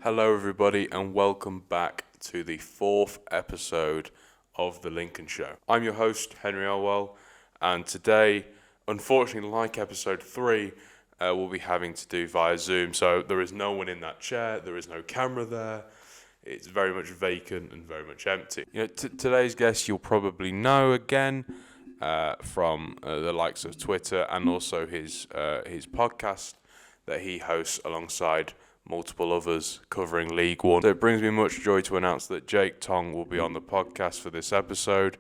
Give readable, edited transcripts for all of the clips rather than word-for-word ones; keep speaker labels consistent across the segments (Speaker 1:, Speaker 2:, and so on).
Speaker 1: Hello, everybody, and welcome back to the fourth episode of The Lincoln Show. I'm your host, Henry Elwell, and today, unfortunately, like episode 3, we'll be having to do via Zoom. So there is no one in that chair, there is no camera there. It's very much vacant and very much empty. Today's guest you'll probably know again from the likes of Twitter and also his podcast that he hosts alongside multiple others covering League One. So it brings me much joy to announce that Jake Tonge will be on the podcast for this episode.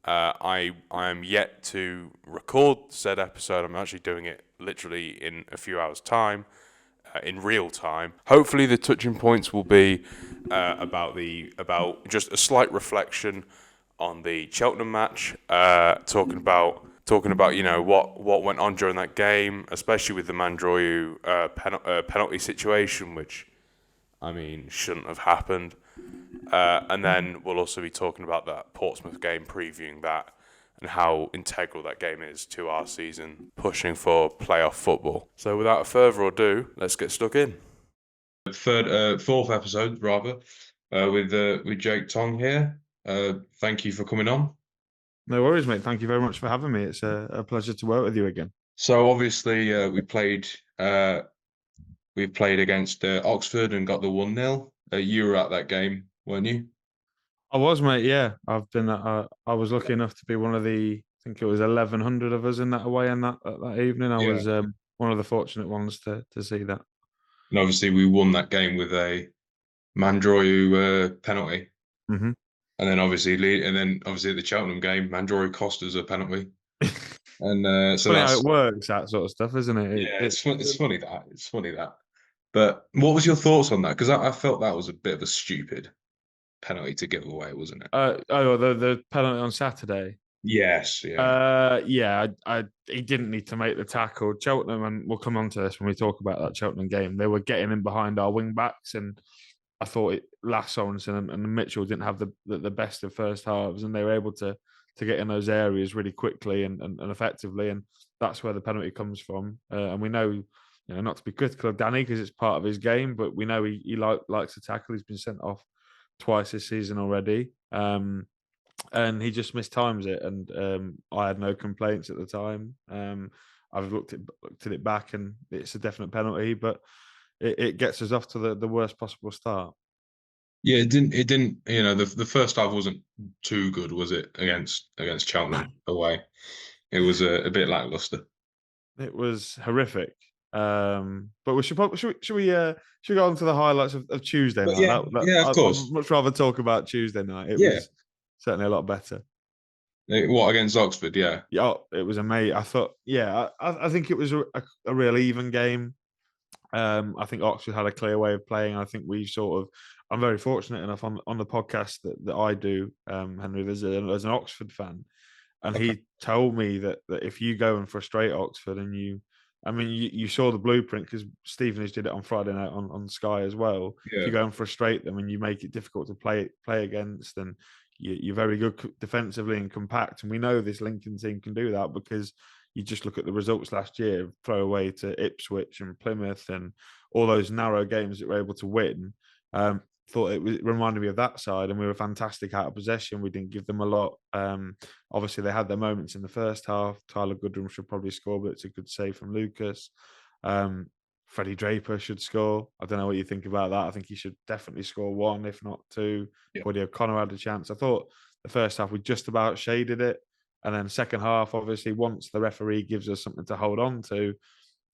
Speaker 1: I am yet to record said episode. I'm actually doing it literally in a few hours' time, in real time. Hopefully, the touching points will be about just a slight reflection on the Cheltenham match, talking about what went on during that game, especially with the Mandroyu penalty situation, which I mean shouldn't have happened. And then we'll also be talking about that Portsmouth game, previewing that and how integral that game is to our season, pushing for playoff football. So without further ado, let's get stuck in. Fourth episode rather, with Jake Tonge here. Thank you for coming on.
Speaker 2: No worries, mate. Thank you very much for having me. It's a pleasure to work with you again.
Speaker 1: So obviously we played against Oxford and got the 1-0. You were at that game, weren't you?
Speaker 2: I was, mate. Yeah, I've been. I was lucky enough to be one of the. I think it was 1,100 of us in that away in that evening. I was one of the fortunate ones to see that.
Speaker 1: And obviously we won that game with a Mandroyu penalty.
Speaker 2: Mm-hmm.
Speaker 1: And then obviously at the Cheltenham game, Mandroyu cost us a penalty. And so
Speaker 2: funny
Speaker 1: that's
Speaker 2: how it works, that sort of stuff, isn't it?
Speaker 1: It's funny that. But what was your thoughts on that? Because I felt that was a bit of a stupid penalty to give away, wasn't it?
Speaker 2: The penalty on Saturday.
Speaker 1: Yes, yeah.
Speaker 2: He didn't need to make the tackle. Cheltenham, and we'll come on to this when we talk about that Cheltenham game. They were getting in behind our wing backs, and I thought Sorensen and Mitchell didn't have the best of first halves, and they were able to get in those areas really quickly and effectively, and that's where the penalty comes from. And we know, not to be critical of Danny because it's part of his game, but we know he likes to tackle. He's been sent off twice this season already, and he just mistimes it. And I had no complaints at the time. I've looked at it back, and it's a definite penalty, but it gets us off to the worst possible start.
Speaker 1: Yeah, it didn't. The first half wasn't too good, was it? Against Cheltenham away, it was a bit lackluster.
Speaker 2: It was horrific. But we should we go on to the highlights of Tuesday night?
Speaker 1: Yeah, of course.
Speaker 2: I'd much rather talk about Tuesday night. It was certainly a lot better.
Speaker 1: What, against Oxford? Yeah.
Speaker 2: Yeah, it was amazing. I thought, I think it was a real even game. I think Oxford had a clear way of playing. I think we I'm very fortunate enough on the podcast that I do, Henry, there's an Oxford fan, and he told me that if you go and frustrate Oxford and you saw the blueprint because Stevenage did it on Friday night on Sky as well.
Speaker 1: Yeah.
Speaker 2: If you go and frustrate them and you make it difficult to play against, then you're very good defensively and compact. And we know this Lincoln team can do that because you just look at the results last year, throw away to Ipswich and Plymouth and all those narrow games that we're able to win. Thought it reminded me of that side, and we were fantastic out of possession. We didn't give them a lot. Obviously, they had their moments in the first half. Tyler Goodrum should probably score, but it's a good save from Lucas. Freddie Draper should score. I don't know what you think about that. I think he should definitely score one, if not two. Woody O'Connor had a chance. I thought the first half we just about shaded it. And then second half, obviously, once the referee gives us something to hold on to,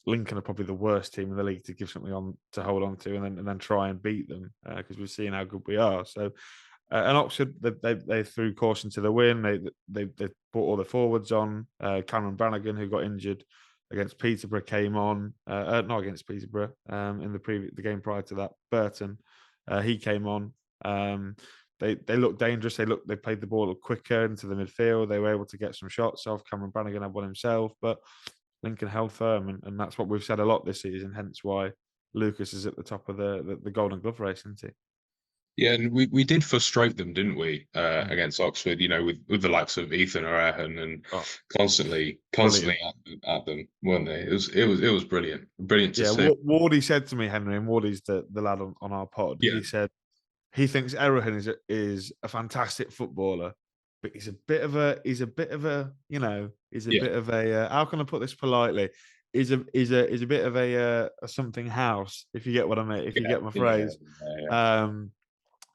Speaker 2: Lincoln are probably the worst team in the league to give something on to hold on to and then try and beat them because we've seen how good we are. So, and Oxford, they threw caution to the wind. They brought all the forwards on. Cameron Brannigan, who got injured against Peterborough, came on. Not against Peterborough. In the game prior to that, Burton, he came on. They looked dangerous. They played the ball quicker into the midfield. They were able to get some shots off. Cameron Brannigan had one himself, but Lincoln held firm, and that's what we've said a lot this season. Hence why Lucas is at the top of the Golden Glove race, isn't he?
Speaker 3: Yeah, and we did frustrate them, didn't we,
Speaker 2: Mm.
Speaker 3: against Oxford? With the likes of Ethan O'Ahan and
Speaker 2: Oh,
Speaker 3: constantly
Speaker 2: brilliant.
Speaker 3: at them, weren't they? It was brilliant, brilliant to
Speaker 2: Yeah,
Speaker 3: see.
Speaker 2: Wardy said to me, Henry, and Wardy's the lad on our pod.
Speaker 3: Yeah,
Speaker 2: He said he thinks Errohan is a fantastic footballer, but he's a
Speaker 3: yeah,
Speaker 2: bit of a how can I put this politely? He's a bit of a something house, if you get what I mean, if you
Speaker 3: yeah,
Speaker 2: get my
Speaker 3: yeah,
Speaker 2: phrase.
Speaker 3: yeah,
Speaker 2: Um,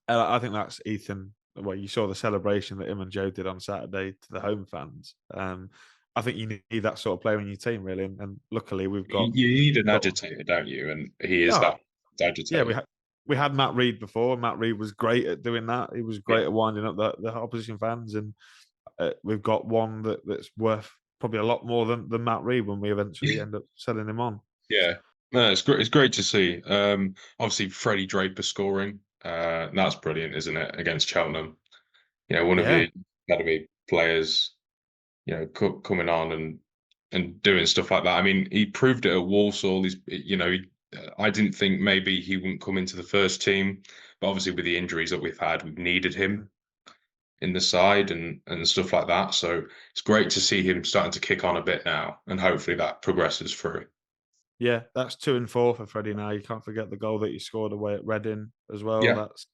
Speaker 2: and I think that's Ethan. Well, you saw the celebration that him and Joe did on Saturday to the home fans. I think you need that sort of player in your team, really. And luckily,
Speaker 3: You need an
Speaker 2: we've got
Speaker 3: agitator, don't you? And he is
Speaker 2: yeah,
Speaker 3: that
Speaker 2: yeah.
Speaker 3: agitator.
Speaker 2: We had Matt Reed before. Matt Reed was great at doing that. He was
Speaker 3: Yeah.
Speaker 2: great at winding up the opposition fans, and we've got one that's worth probably a lot more than Matt Reed when we eventually end up selling him on.
Speaker 3: Yeah, no, it's great. It's great to see. Obviously, Freddie Draper scoring. That's brilliant, isn't it? Against Cheltenham, one of
Speaker 2: Yeah,
Speaker 3: your academy players, coming on and doing stuff like that. I mean, he proved it at Walsall. I didn't think maybe he wouldn't come into the first team, but obviously with the injuries that we've needed him in the side and stuff like that. So it's great to see him starting to kick on a bit now, and hopefully that progresses through.
Speaker 2: yeah, that's 2 and 4 for Freddie now. You can't forget the goal that he scored away at Reading as well.
Speaker 3: Yeah.
Speaker 2: That's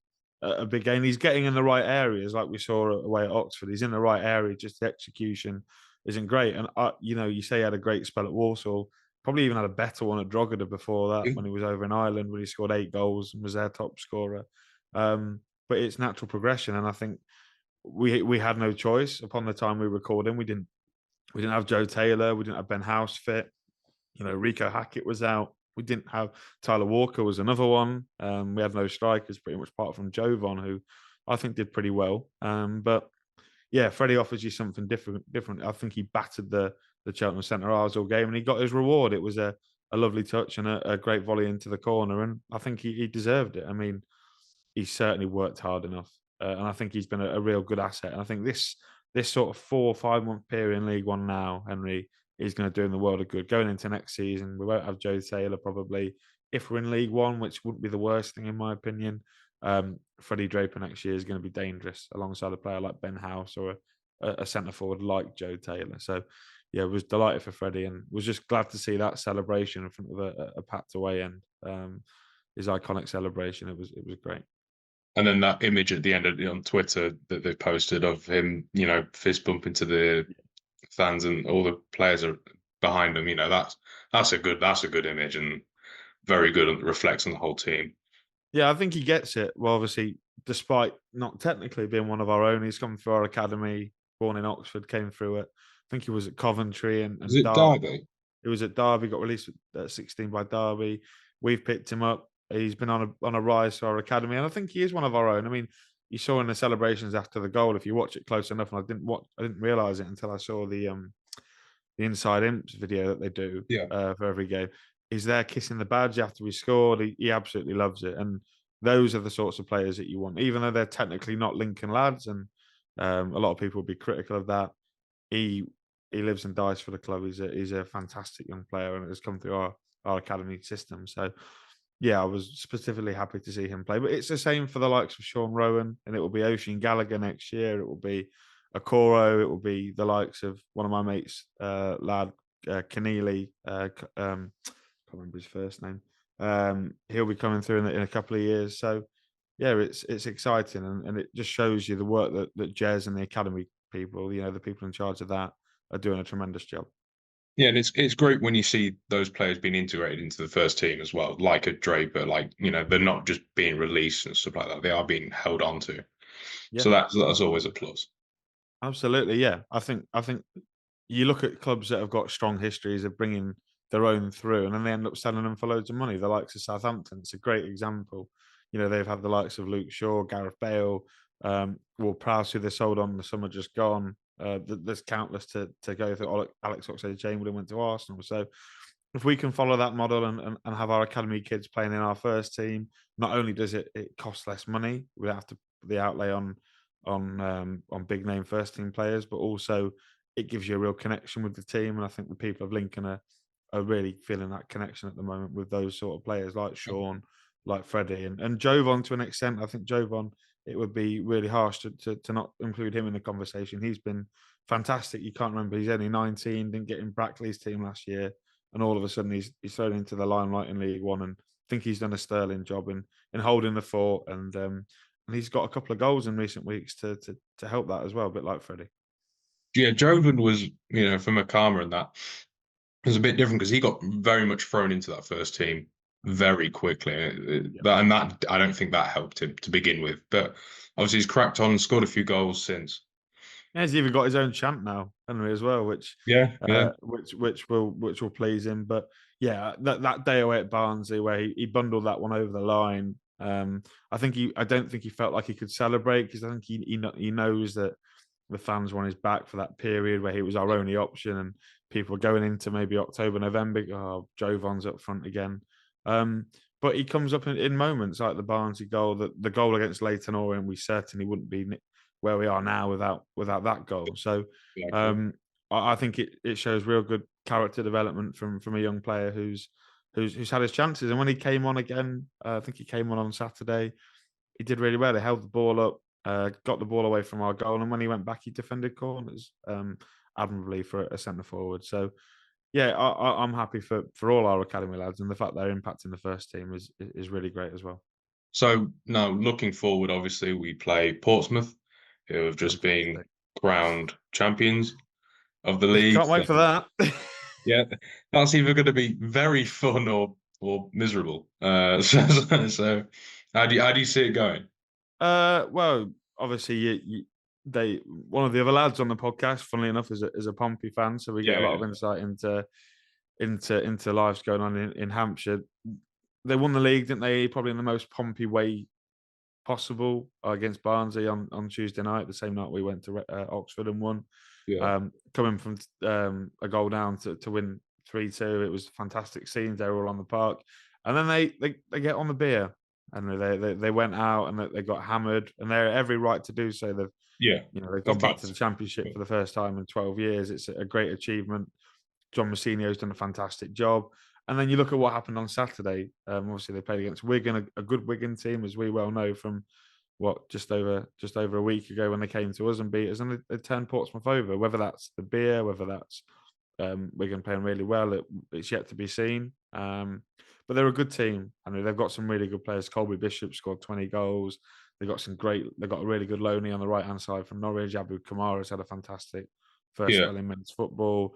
Speaker 2: a big game. He's getting in the right areas, like we saw away at Oxford. He's in the right area. Just the execution isn't great. And you say he had a great spell at Walsall. Probably even had a better one at Drogheda before that when he was over in Ireland, when he scored 8 goals and was their top scorer. But it's natural progression, and I think we had no choice. Upon the time we were recording, we didn't have Joe Taylor, we didn't have Ben House fit. Rico Hackett was out. We didn't have Tyler Walker was another one. We had no strikers pretty much apart from Jovan, who I think did pretty well. But yeah, Freddie offers you something different. Different. I think he battered the Cheltenham centre halves all game, and he got his reward. It was a lovely touch and a great volley into the corner, and I think he deserved it. I mean, he's certainly worked hard enough, and I think he's been a real good asset. And I think this sort of 4 or 5 month period in League One now, Henry, is going to do him the world of good. Going into next season, we won't have Joe Taylor probably if we're in League One, which wouldn't be the worst thing in my opinion. Freddie Draper next year is going to be dangerous alongside a player like Ben House or a centre forward like Joe Taylor. So, yeah, was delighted for Freddie and was just glad to see that celebration in front of a packed away end. His iconic celebration. It was great.
Speaker 3: And then that image at the end on Twitter that they posted of him, fist bumping to the fans and all the players are behind him. That's a good image and very good and reflects on the whole team.
Speaker 2: Yeah, I think he gets it. Well, obviously, despite not technically being one of our own, he's come through our academy, born in Oxford, came through it. I think he was at Coventry
Speaker 3: Was
Speaker 2: and
Speaker 3: it
Speaker 2: Derby.
Speaker 3: Derby?
Speaker 2: He was at Derby, got released at 16 by Derby. We've picked him up. He's been on a rise to our academy, and I think he is one of our own. I mean, you saw in the celebrations after the goal. If you watch it close enough, and I didn't realize it until I saw the Inside Imps video that they do
Speaker 3: Yeah.
Speaker 2: for every game. He's there kissing the badge after we scored. He absolutely loves it, and those are the sorts of players that you want, even though they're technically not Lincoln lads, and a lot of people will be critical of that. He he lives and dies for the club. He's a fantastic young player and has come through our academy system. So yeah, I was specifically happy to see him play. But it's the same for the likes of Sean Rowan, and it will be Ocean Gallagher next year. It will be Okoro. It will be the likes of one of my mates, lad Keneally. Can't remember his first name. He'll be coming through in a couple of years. So yeah, it's exciting, and it just shows you the work that Jez and the academy people, the people in charge of that, are doing a tremendous job.
Speaker 3: Yeah, and it's great when you see those players being integrated into the first team as well, like a Draper, they're not just being released and stuff like that. They are being held on to.
Speaker 2: Yeah,
Speaker 3: So that's always a plus.
Speaker 2: absolutely. Yeah, I think you look at clubs that have got strong histories of bringing their own through, and then they end up selling them for loads of money. The likes of Southampton, it's a great example. They've had the likes of Luke Shaw, Gareth Bale, Will Prowse, who they sold on the summer just gone. There's countless to go through. Alex Oxlade-Chamberlain went to Arsenal. So if we can follow that model and have our academy kids playing in our first team, not only does it cost less money, we don't have to put the outlay on big name first team players, but also it gives you a real connection with the team. And I think the people of Lincoln are really feeling that connection at the moment with those sort of players like Sean, like Freddie and Jovan to an extent. I think Jovan, it would be really harsh to not include him in the conversation. He's been fantastic. You can't remember, he's only 19, didn't get in Brackley's team last year, and all of a sudden he's thrown into the limelight in League One, and I think he's done a sterling job in holding the fort, and he's got a couple of goals in recent weeks to help that as well, a bit like Freddie.
Speaker 3: Yeah, Jovan was, from Akama and that, it was a bit different because he got very much thrown into that first team very quickly. And that, I don't think that helped him to begin with. But obviously he's cracked on and scored a few goals since.
Speaker 2: Yeah, he's even got his own chant now, Henry, as well, which will please him. But yeah, that day away at Barnsley where he bundled that one over the line. I don't think he felt like he could celebrate, because I think he knows that the fans were on his back for that period where he was our only option, and people going into maybe October, November. Oh, Jovan's up front again. But he comes up in moments like the Barnsley goal, the goal against Leyton Orient. We certainly wouldn't be where we are now without that goal. So I think it shows real good character development from a young player who's had his chances. And when he came on again, I think he came on Saturday, he did really well. He held the ball up, got the ball away from our goal, and when he went back, he defended corners admirably for a centre forward. So yeah, I'm happy for all our academy lads, and the fact they're impacting the first team is really great as well.
Speaker 3: So now, looking forward, obviously we play Portsmouth, who have just been crowned champions of the league.
Speaker 2: Can't wait for that.
Speaker 3: Yeah, that's either going to be very fun or miserable. So how do you see it going?
Speaker 2: Well, obviously, one of the other lads on the podcast, funnily enough, is a Pompey fan, so we get a lot of insight into lives going on in Hampshire. They won the league, didn't they? Probably in the most Pompey way possible against Barnsley on Tuesday night, the same night we went to Oxford and won.
Speaker 3: Yeah.
Speaker 2: Coming from a goal down to win 3-2, it was fantastic scenes. They were all on the park, and then they get on the beer, and they went out and they got hammered, and they're every right to do so. They've gone back to the Championship for the first time in 12 years. It's a great achievement. John Mousinho's done a fantastic job. And then you look at what happened on Saturday. Obviously, they played against Wigan, a good Wigan team, as we well know from just over a week ago when they came to us and beat us, and they turned Portsmouth over. Whether that's the beer, whether that's Wigan playing really well, it's yet to be seen. But they're a good team. I mean, they've got some really good players. Colby Bishop scored 20 goals. They've got a really good loanee on the right hand side from Norwich. Abu Kamara's had a fantastic first spell in men's football.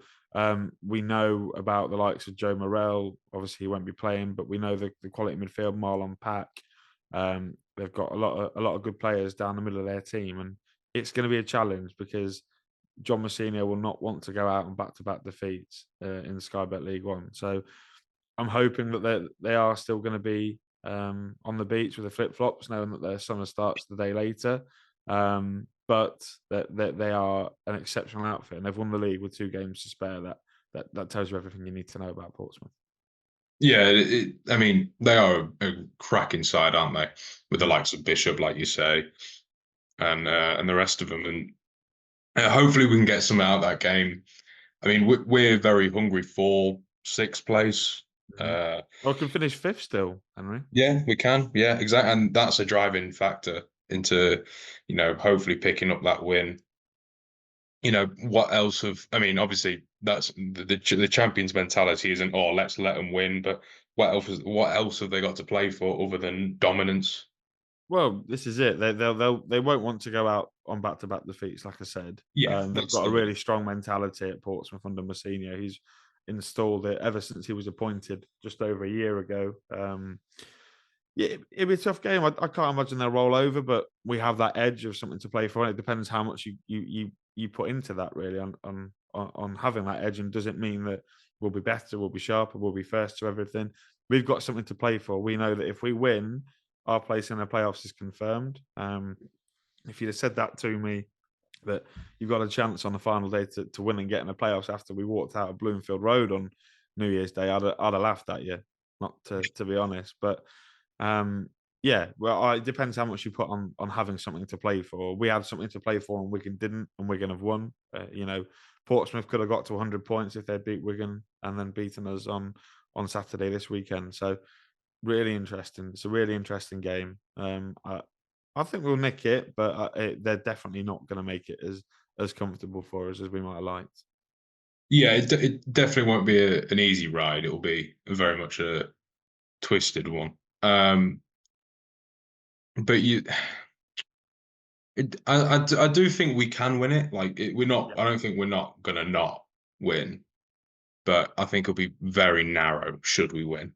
Speaker 2: We know about the likes of Joe Morrell. Obviously, he won't be playing, but we know the quality midfield, Marlon Pack. They've got a lot of good players down the middle of their team, and it's going to be a challenge because John Mousinho will not want to go out on back-to-back defeats in the Sky Bet League One. So I'm hoping that they are still going to be on the beach with the flip-flops, knowing that their summer starts the day later. But that they are an exceptional outfit, and they've won the league with 2 games to spare. That tells you everything you need to know about Portsmouth.
Speaker 3: Yeah, I mean, they are a cracking side, aren't they? With the likes of Bishop, like you say, and the rest of them. And hopefully we can get some out of that game. I mean, we're very hungry for 6th place.
Speaker 2: We can finish 5th still, Henry.
Speaker 3: Yeah, we can. Yeah, exactly. And that's a driving factor into, hopefully picking up that win. What else obviously that's the champions mentality isn't, let's let them win, but what else have they got to play for other than dominance?
Speaker 2: Well, this is it. They won't want to go out on back-to-back defeats, like I said.
Speaker 3: Yeah,
Speaker 2: they've got a really strong mentality at Portsmouth under Mousinho. He's installed it ever since he was appointed just over a year ago. Yeah, it'll be a tough game. I can't imagine they'll roll over, but we have that edge of something to play for, and it depends how much you put into that, really, on having that edge. And does it mean that we'll be better, we'll be sharper, we'll be first to everything? We've got something to play for. We know that if we win, our place in the playoffs is confirmed. If you'd have said that to me, that you've got a chance on the final day to win and get in the playoffs after we walked out of Bloomfield Road on New Year's Day, I'd have laughed at you, not to be honest. But it depends how much you put on having something to play for. We had something to play for and Wigan didn't, and Wigan have won. Portsmouth could have got to 100 points if they'd beat Wigan and then beaten us on Saturday this weekend. So really interesting. It's a really interesting game. I think we'll nick it, but they're definitely not going to make it as comfortable for us as we might have liked.
Speaker 3: Yeah, it definitely won't be an easy ride. It'll be very much a twisted one. But I do think we can win it. Like we're not.
Speaker 2: Yeah.
Speaker 3: I don't think we're not gonna not win. But I think it'll be very narrow should we win.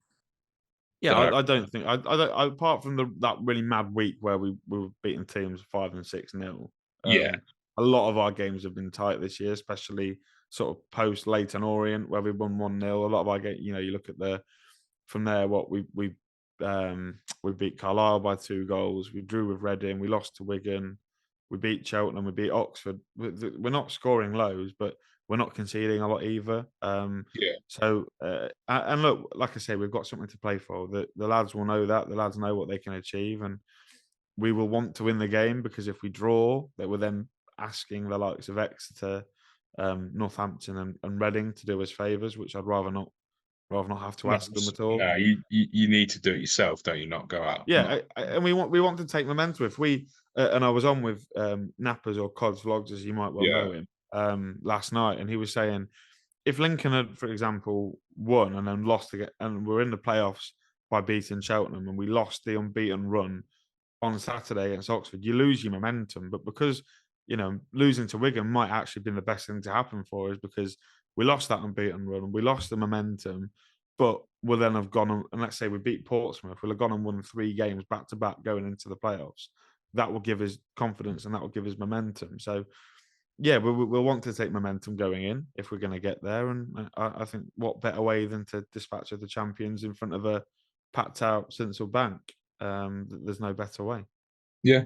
Speaker 2: Yeah,
Speaker 3: Don't know.
Speaker 2: I don't think I don't. Apart from that really mad week where we were beating teams 5 and 6-0,
Speaker 3: Yeah,
Speaker 2: a lot of our games have been tight this year, especially sort of post Leighton Orient where we won 1-0. A lot of our games, you look at from there, we beat Carlisle by 2 goals. We drew with Reading. We lost to Wigan. We beat Cheltenham. We beat Oxford. We're not scoring lows, but we're not conceding a lot either.
Speaker 3: yeah.
Speaker 2: So and look, like I say, we've got something to play for. The lads will know that. The lads know what they can achieve, and we will want to win the game because if we draw, that we're then asking the likes of Exeter, Northampton, and Reading to do us favours, which I'd rather not have to
Speaker 3: No,
Speaker 2: ask them at all.
Speaker 3: no, you need to do it yourself, don't you? Not go out.
Speaker 2: Yeah,
Speaker 3: Not
Speaker 2: and we want to take momentum. If we and I was on with Nappers or Cod's Vlogs, as you might well
Speaker 3: yeah,
Speaker 2: know him, last night, and he was saying if Lincoln had, for example, won and then lost again, and we're in the playoffs by beating Cheltenham, and we lost the unbeaten run on Saturday against Oxford, you lose your momentum. But because losing to Wigan might actually have been the best thing to happen for us because we lost that unbeaten run, we lost the momentum, but we'll then have gone and let's say we beat Portsmouth, we'll have gone and won 3 games back to back going into the playoffs. That will give us confidence and that will give us momentum. So yeah, we'll want to take momentum going in if we're going to get there. And I think what better way than to dispatch of the champions in front of a packed out Sincil Bank? There's no better way.
Speaker 3: yeah,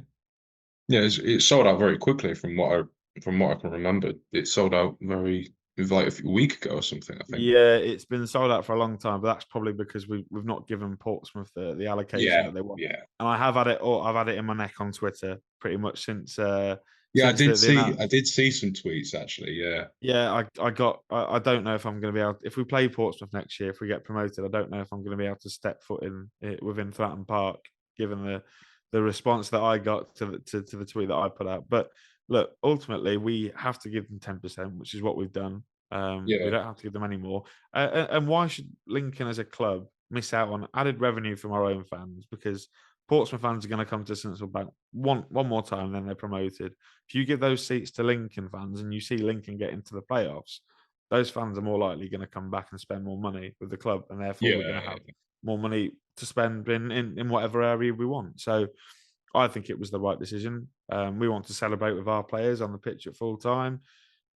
Speaker 3: yeah. It sold out very quickly from what I can remember. It sold out it was like a week ago or something. I think.
Speaker 2: Yeah, it's been sold out for a long time, but that's probably because we've not given Portsmouth the allocation
Speaker 3: Yeah,
Speaker 2: that they want.
Speaker 3: yeah.
Speaker 2: And I have had it. I've had it in my neck on Twitter pretty much since
Speaker 3: Yeah, I
Speaker 2: since
Speaker 3: did
Speaker 2: the
Speaker 3: see.
Speaker 2: announcement.
Speaker 3: I did see some tweets actually. Yeah,
Speaker 2: Yeah, I don't know if I'm going to be able. If we play Portsmouth next year, if we get promoted, I don't know if I'm going to be able to step foot in it within Fratton Park, given the response that I got to the tweet that I put out. But look, ultimately, we have to give them 10%, which is what we've done. We
Speaker 3: yeah,
Speaker 2: don't have to give them any more. And why should Lincoln as a club miss out on added revenue from our own fans? Because Portsmouth fans are going to come to Sincil Bank one more time, then they're promoted. If you give those seats to Lincoln fans and you see Lincoln get into the playoffs, those fans are more likely going to come back and spend more money with the club, and therefore we're going to
Speaker 3: yeah.
Speaker 2: have more money to spend in whatever area we want. So I think it was the right decision. We want to celebrate with our players on the pitch at full time.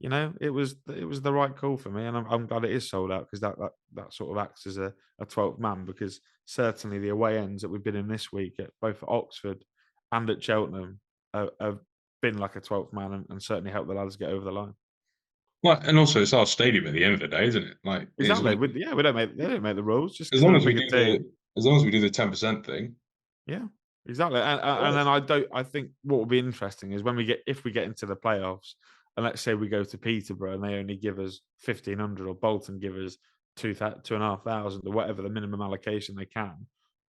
Speaker 2: It was the right call for me, and I'm glad it is sold out because that sort of acts as a 12th man because certainly the away ends that we've been in this week at both at Oxford and at Cheltenham have been like a 12th man and certainly helped the lads get over the line.
Speaker 3: Well, and also it's our stadium at the end of the day, isn't it? Like,
Speaker 2: Exactly. We don't make the rules just
Speaker 3: as
Speaker 2: because
Speaker 3: long
Speaker 2: they're a
Speaker 3: as we
Speaker 2: bigger
Speaker 3: do
Speaker 2: team.
Speaker 3: as long as we do the 10% thing.
Speaker 2: Yeah, exactly. And then I think what will be interesting is if we get into the playoffs, and let's say we go to Peterborough and they only give us 1,500, or Bolton give us 2,500, or whatever the minimum allocation they can.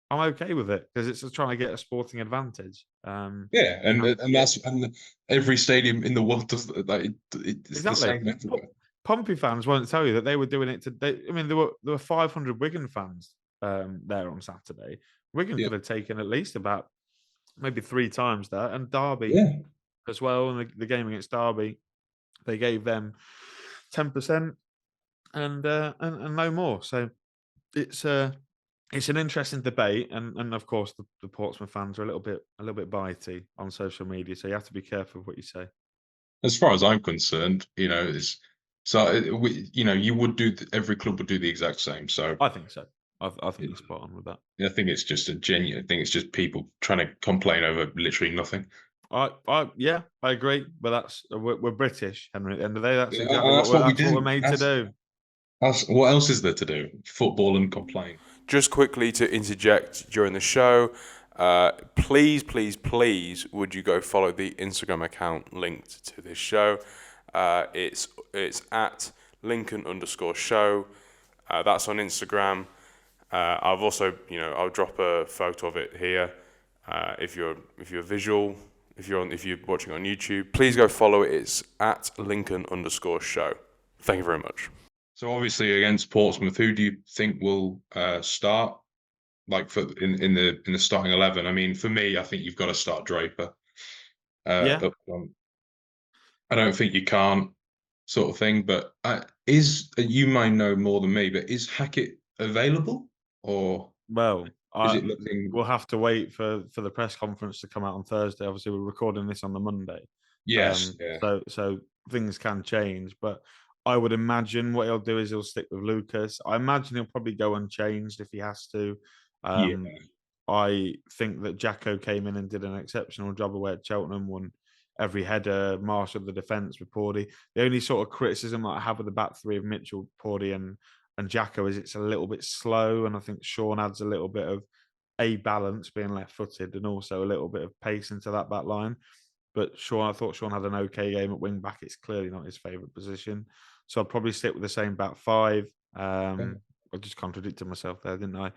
Speaker 2: I'm okay with it because it's just trying to get a sporting advantage.
Speaker 3: Yeah,
Speaker 2: You have to get
Speaker 3: every stadium in the world does like it's the
Speaker 2: exactly.
Speaker 3: same everywhere.
Speaker 2: Pompey fans won't tell you that they were doing it I mean, there were 500 Wigan fans there on Saturday. Wigan
Speaker 3: Yeah,
Speaker 2: could have taken at least about maybe 3 times that, and Derby
Speaker 3: yeah.
Speaker 2: as well. And the game against Derby, they gave them 10% and no more. So it's an interesting debate, and of course the Portsmouth fans are a little bit bitey on social media, so you have to be careful of what you say.
Speaker 3: As far as I'm concerned, it's you would every club would do the exact same. So
Speaker 2: I think so. I think
Speaker 3: you
Speaker 2: you're spot on with that.
Speaker 3: I think it's just a genuine. I think it's just people trying to complain over literally nothing.
Speaker 2: Yeah, I agree, but we're British, Henry. At the end of the day, that's
Speaker 3: Yeah,
Speaker 2: exactly
Speaker 3: that's what we
Speaker 2: that's what we're
Speaker 3: do.
Speaker 2: made to do.
Speaker 3: That's what else is there to do? Football and complain.
Speaker 1: Just quickly to interject during the show, please, please, please, would you go follow the Instagram account linked to this show? It's at Lincoln_show. That's on Instagram. I've also, I'll drop a photo of it here. If you're visual, if you're watching on YouTube, please go follow it. It's at Lincoln_show. Thank you very much.
Speaker 3: So obviously against Portsmouth, who do you think will start? Like in the starting 11? I mean, for me, I think you've got to start Draper.
Speaker 2: Yeah.
Speaker 3: Up front. I don't think you can't, sort of thing. But you might know more than me, but is Hackett available, or
Speaker 2: Well,
Speaker 3: is it looking?
Speaker 2: we'll have to wait for the press conference to come out on Thursday. Obviously, we're recording this on the Monday.
Speaker 3: Yes, yeah.
Speaker 2: So things can change, but I would imagine what he'll do is he'll stick with Lucas. I imagine he'll probably go unchanged if he has to.
Speaker 3: Yeah.
Speaker 2: I think that Jacko came in and did an exceptional job away at Cheltenham, won every header, marshaled the defence with Pawdy. The only sort of criticism that I have with the back three of Mitchell, Pawdy, and Jacko is it's a little bit slow, and I think Sean adds a little bit of a balance being left-footed and also a little bit of pace into that back line. But I thought Sean had an okay game at wing back. It's clearly not his favourite position, so I'd probably stick with the same back five. I just contradicted myself there, didn't I?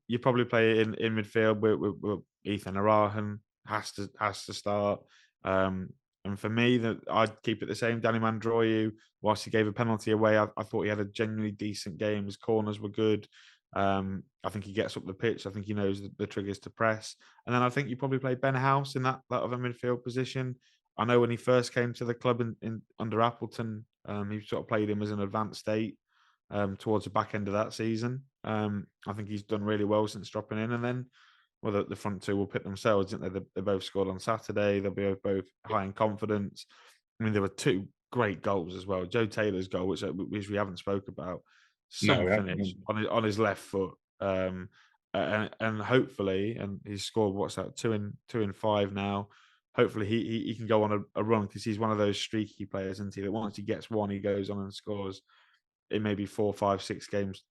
Speaker 2: You probably play in midfield with Ethan Arahan has to start. And for me, that I'd keep it the same. Danny Mandroyu, whilst he gave a penalty away, I thought he had a genuinely decent game. His corners were good. I think he gets up the pitch. I think he knows the triggers to press. And then I think you probably play Ben House in that other midfield position. I know when he first came to the club in under Appleton, he sort of played him as an advanced state towards the back end of that season. I think he's done really well since dropping in. And then, well, the front two will pick themselves, didn't they? They both scored on Saturday. They'll be both high in confidence. I mean, there were two great goals as well. Joe Taylor's goal, which we haven't spoke about, finish on his left foot, and hopefully, and he's scored what's that 2 in 5 now. Hopefully, he can go on a run because he's one of those streaky players, isn't he? That once he gets one, he goes on and scores in maybe 4, 5, 6 games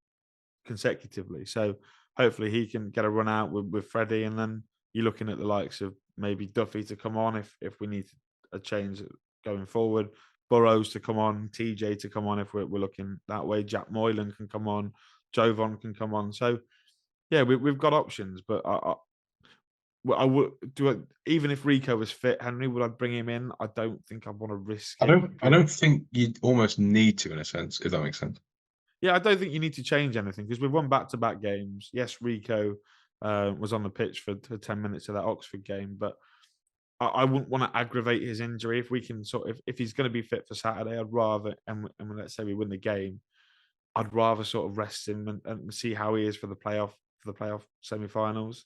Speaker 2: consecutively. So hopefully he can get a run out with Freddie, and then you're looking at the likes of maybe Duffy to come on if we need a change going forward, Burrows to come on, TJ to come on if we're looking that way, Jack Moylan can come on, Jovan can come on. So yeah, we've got options, but I would do it even if Rico was fit. Henry, would I bring him in? I don't think I want to risk it.
Speaker 3: I don't think you almost need to, in a sense, if that makes sense.
Speaker 2: Yeah, I don't think you need to change anything because we've won back-to-back games. Yes, Rico was on the pitch for 10 minutes of that Oxford game, but I wouldn't want to aggravate his injury. If we can if he's going to be fit for Saturday, I'd rather, and let's say we win the game, I'd rather sort of rest him and see how he is for the playoff semi-finals.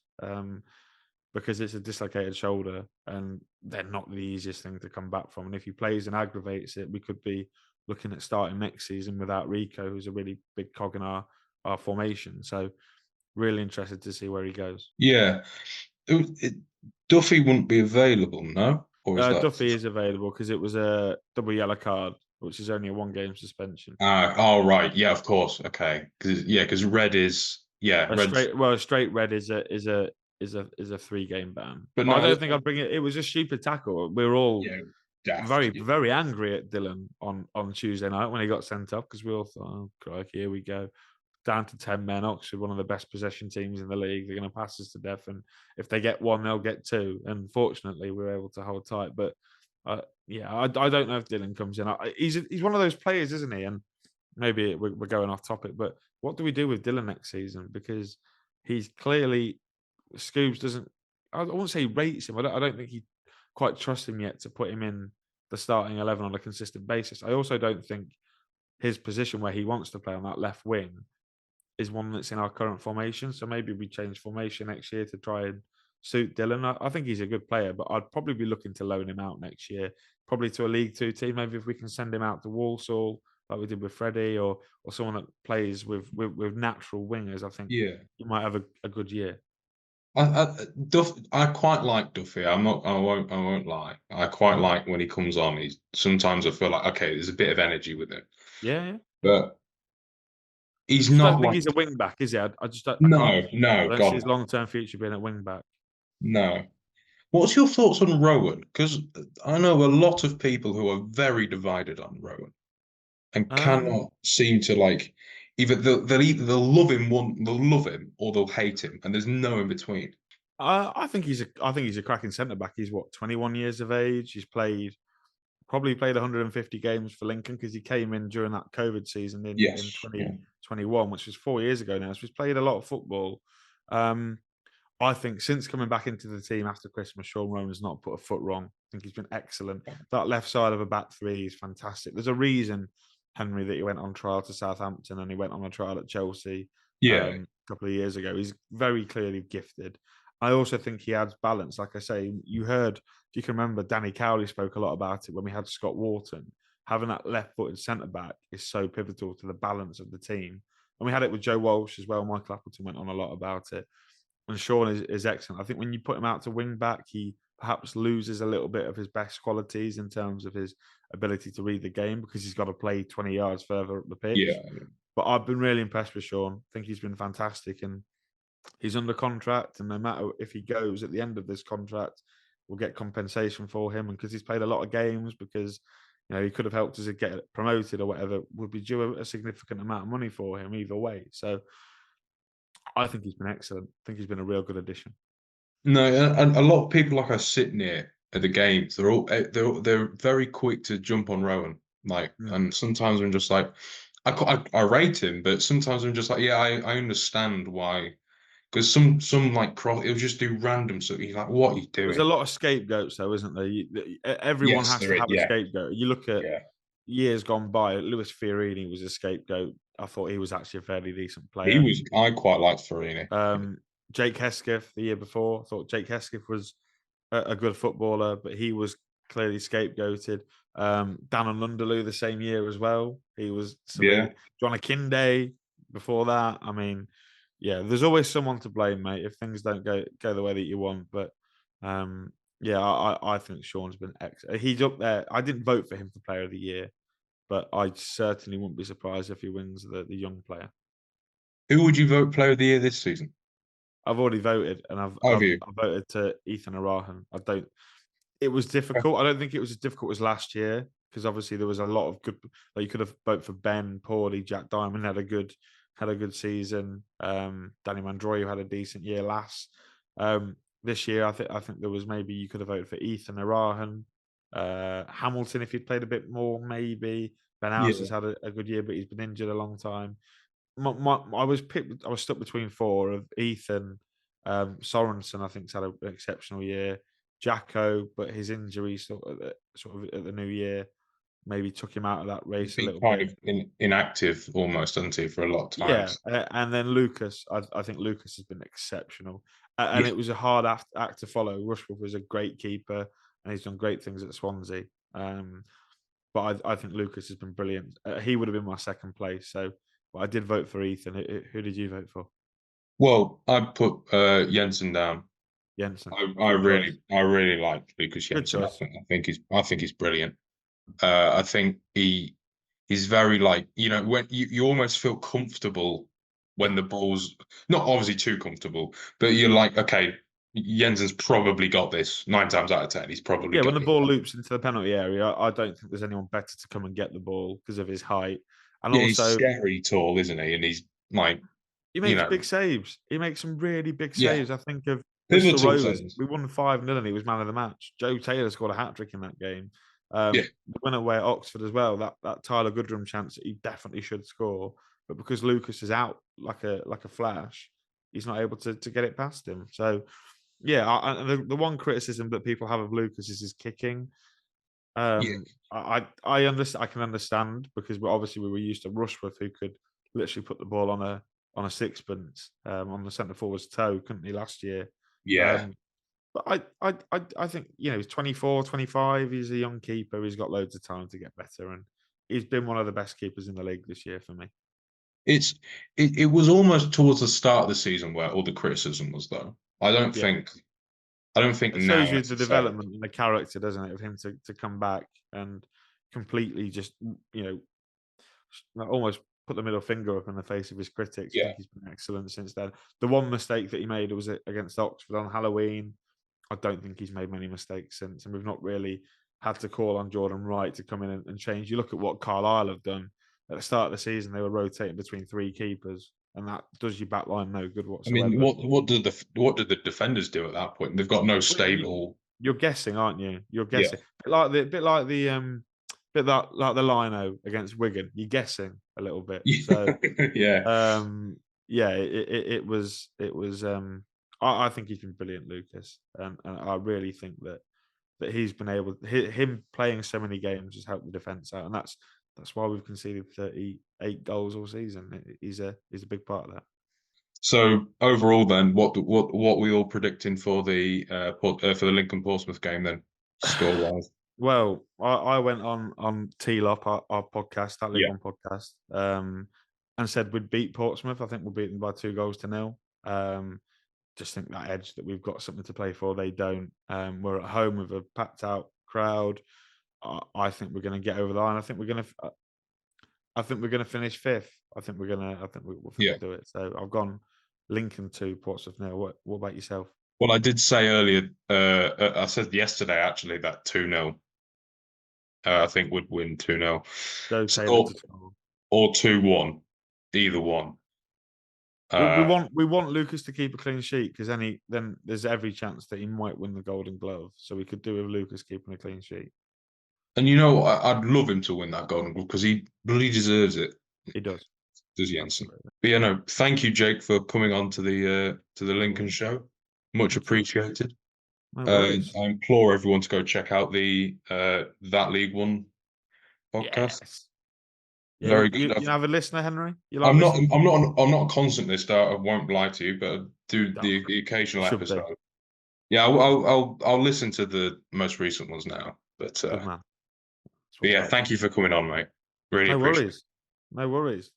Speaker 2: Because it's a dislocated shoulder and they're not the easiest thing to come back from. And if he plays and aggravates it, we could be looking at starting next season without Rico, who's a really big cog in our formation. So really interested to see where he goes.
Speaker 3: Yeah. Duffy wouldn't be available, no? Or is
Speaker 2: Duffy is available because it was a double yellow card, which is only a 1-game suspension.
Speaker 3: Oh, right. Yeah, of course. Okay. Because red is... Yeah.
Speaker 2: A straight red is a 3-game ban. But
Speaker 3: no,
Speaker 2: I don't think I'd bring it. It was a stupid tackle. We were all very angry at Dylan on Tuesday night when he got sent off because we all thought, oh, crikey, here we go. Down to 10 men, Oxford, one of the best possession teams in the league. They're going to pass us to death. And if they get one, they'll get two. And fortunately, we were able to hold tight. But I don't know if Dylan comes in. He's one of those players, isn't he? And maybe we're going off topic, but what do we do with Dylan next season? Because he's clearly... Scoobs doesn't, I won't say he rates him. I don't think he quite trusts him yet to put him in the starting 11 on a consistent basis. I also don't think his position where he wants to play on that left wing is one that's in our current formation. So maybe we change formation next year to try and suit Dylan. I think he's a good player, but I'd probably be looking to loan him out next year, probably to a League Two team. Maybe if we can send him out to Walsall like we did with Freddie, or someone that plays with natural wingers, I think he might have a good year.
Speaker 3: I quite like Duffy. I won't lie. I quite like when he comes on. Sometimes I feel like, okay, there's a bit of energy with it.
Speaker 2: Yeah.
Speaker 3: But he's
Speaker 2: I
Speaker 3: not.
Speaker 2: don't think he's a wing back, is he? I just don't.
Speaker 3: No.
Speaker 2: I don't see his long-term future being a wing back.
Speaker 3: No. What's your thoughts on Rowan? Because I know a lot of people who are very divided on Rowan and cannot seem to like. they'll love him or they'll hate him, and there's no in between.
Speaker 2: I think he's a cracking centre back. He's 21 years of age. He's probably played 150 games for Lincoln because he came in during that COVID season in
Speaker 3: Yes, yeah,
Speaker 2: 2021, which was 4 years ago now. So he's played a lot of football. I think since coming back into the team after Christmas, Sean Roman's not put a foot wrong. I think he's been excellent. That left side of a back three is fantastic. There's a reason, Henry, that he went on trial to Southampton and he went on a trial at Chelsea
Speaker 3: yeah,
Speaker 2: a couple of years ago. He's very clearly gifted. I also think he adds balance. Like I say, you heard, if you can remember, Danny Cowley spoke a lot about it when we had Scott Wharton. Having that left-footed centre-back is so pivotal to the balance of the team. And we had it with Joe Walsh as well. Michael Appleton went on a lot about it. And Sean is excellent. I think when you put him out to wing back, he perhaps loses a little bit of his best qualities in terms of his ability to read the game because he's got to play 20 yards further up the pitch.
Speaker 3: yeah.
Speaker 2: But I've been really impressed with Sean. I think he's been fantastic, and he's under contract. And no matter if he goes at the end of this contract, we'll get compensation for him. And because he's played a lot of games, because he could have helped us get promoted or whatever, would be due a significant amount of money for him either way. So I think he's been excellent. I think he's been a real good addition.
Speaker 3: No, and a lot of people like I sit near at the games, they're very quick to jump on Rowan. And sometimes I'm just like, I rate him, but sometimes I'm just like, yeah, I understand why. Because some like cross, he'll just do random stuff. You're like, what are you doing?
Speaker 2: There's a lot of scapegoats, though, isn't there? Everyone
Speaker 3: Yes,
Speaker 2: has
Speaker 3: there
Speaker 2: to
Speaker 3: is,
Speaker 2: have a
Speaker 3: yeah.
Speaker 2: scapegoat. You look at
Speaker 3: Yeah.
Speaker 2: years gone by. Lewis Fiorini was a scapegoat. I thought he was actually a fairly decent player.
Speaker 3: He was. I quite liked Fiorini.
Speaker 2: Jake Hesketh the year before. I thought Jake Hesketh was a good footballer, but he was clearly scapegoated. Dan Lundaloo the same year as well. He was
Speaker 3: Yeah.
Speaker 2: John Akinde before that. I mean, yeah, there's always someone to blame, mate, if things don't go the way that you want. But yeah, I think Sean's been excellent. He's up there. I didn't vote for him for Player of the Year, but I certainly wouldn't be surprised if he wins the young player.
Speaker 3: Who would you vote Player of the Year this season?
Speaker 2: I've already voted, and I've voted to Ethan Arahan. It was difficult. I don't think it was as difficult as last year because obviously there was a lot of good. Like you could have voted for Ben, Paulie, Jack Diamond had a good season. Danny Mandroy had a decent year last. This year, I think there was maybe you could have voted for Ethan Arahan, Hamilton if he'd played a bit more. Maybe Ben House has had a good year, but he's been injured a long time. I was stuck between four of Ethan, Sorensen. I think's had an exceptional year. Jacko, but his injury sort of at the new year maybe took him out of that race a little
Speaker 3: kind
Speaker 2: bit.
Speaker 3: of inactive almost, hasn't he, for a lot of times?
Speaker 2: Yeah, and then Lucas, I think Lucas has been exceptional, and it was a hard act to follow. Rushworth was a great keeper, and he's done great things at Swansea. But I think Lucas has been brilliant. He would have been my second place, so but I did vote for Ethan. Who did you vote for?
Speaker 3: Well, I put Jensen down.
Speaker 2: Jensen.
Speaker 3: I really like Lukas Jensen.
Speaker 2: Good choice.
Speaker 3: I think he's brilliant. I think he's very when you almost feel comfortable when the ball's not obviously too comfortable, but you're like, okay, Jensen's probably got this 9 times out of 10. He's probably got
Speaker 2: when the
Speaker 3: this.
Speaker 2: ball loops into the penalty area, I don't think there's anyone better to come and get the ball because of his height. And
Speaker 3: yeah,
Speaker 2: also,
Speaker 3: he's scary tall, isn't he? And he's like,
Speaker 2: he makes big saves. He makes some really big
Speaker 3: Yeah.
Speaker 2: saves. I think of
Speaker 3: Pivotal
Speaker 2: Bristol Rovers.
Speaker 3: saves.
Speaker 2: We won 5-0 and he was man of the match. Joe Taylor scored a hat trick in that game.
Speaker 3: Yeah.
Speaker 2: The winner away at Oxford as well. That Tyler Goodrum chance that he definitely should score, but because Lucas is out like a flash, he's not able to get it past him. So yeah, the one criticism that people have of Lucas is his kicking. I understand. I can understand because we were used to Rushworth, who could literally put the ball on a sixpence on the centre forward's toe, couldn't he, last year?
Speaker 3: Yeah.
Speaker 2: But I think he's 24, 25. He's a young keeper. He's got loads of time to get better, and he's been one of the best keepers in the league this year for me.
Speaker 3: It was almost towards the start of the season where all the criticism was, though. I don't think
Speaker 2: It
Speaker 3: now
Speaker 2: shows you the development and the character, doesn't it, of him to come back and completely just almost put the middle finger up in the face of his critics.
Speaker 3: Yeah.
Speaker 2: I think he's been excellent since then. The one mistake that he made was against Oxford on Halloween. I don't think he's made many mistakes since, and we've not really had to call on Jordan Wright to come in and change. You look at what Carlisle have done at the start of the season they were rotating between 3 keepers, and that does your back line no good
Speaker 3: I
Speaker 2: whatsoever.
Speaker 3: mean, what did the defenders do at that point? They've got no stable.
Speaker 2: You're guessing, aren't you? You're
Speaker 3: Yeah.
Speaker 2: guessing. Bit like the Lino against Wigan. You're guessing a little bit. So
Speaker 3: Yeah.
Speaker 2: it was. I think he's been brilliant, Lucas, and I really think that he's been able. Him playing so many games has helped the defence out, and that's why we've conceded 38 goals all season. He's a big part of that.
Speaker 3: So overall, then, what we all predicting for the Lincoln Portsmouth game then, score wise?
Speaker 2: Well, I went on T-Lop, our podcast, that League One podcast, and said we'd beat Portsmouth. I think we'll beat them by 2-0. Just think that edge that we've got something to play for. They don't. We're at home with a packed out crowd. I think we're going to get over the line. I think we're going to finish 5th. I think we'll do it. So I've gone Lincoln 2, Portsmouth 0. What about yourself?
Speaker 3: Well, I did say earlier. I said yesterday actually that 2-0. I think would win 2-0. Or 2-1, either one.
Speaker 2: We want Lucas to keep a clean sheet because then there's every chance that he might win the Golden Glove. So we could do with Lucas keeping a clean sheet.
Speaker 3: And I'd love him to win that Golden Glove because he really deserves it.
Speaker 2: He does.
Speaker 3: Does Jensen? But thank you, Jake, for coming on to the Lincoln show. Much appreciated. I implore everyone to go check out the That League One podcast.
Speaker 2: Yes.
Speaker 3: Yeah, very good.
Speaker 2: You have a listener, Henry?
Speaker 3: I'm not a constant listener. I won't lie to you, but I do the occasional episode. Yeah, I'll listen to the most recent ones now. But yeah, thank you for coming on, mate. Really appreciate it.
Speaker 2: No worries.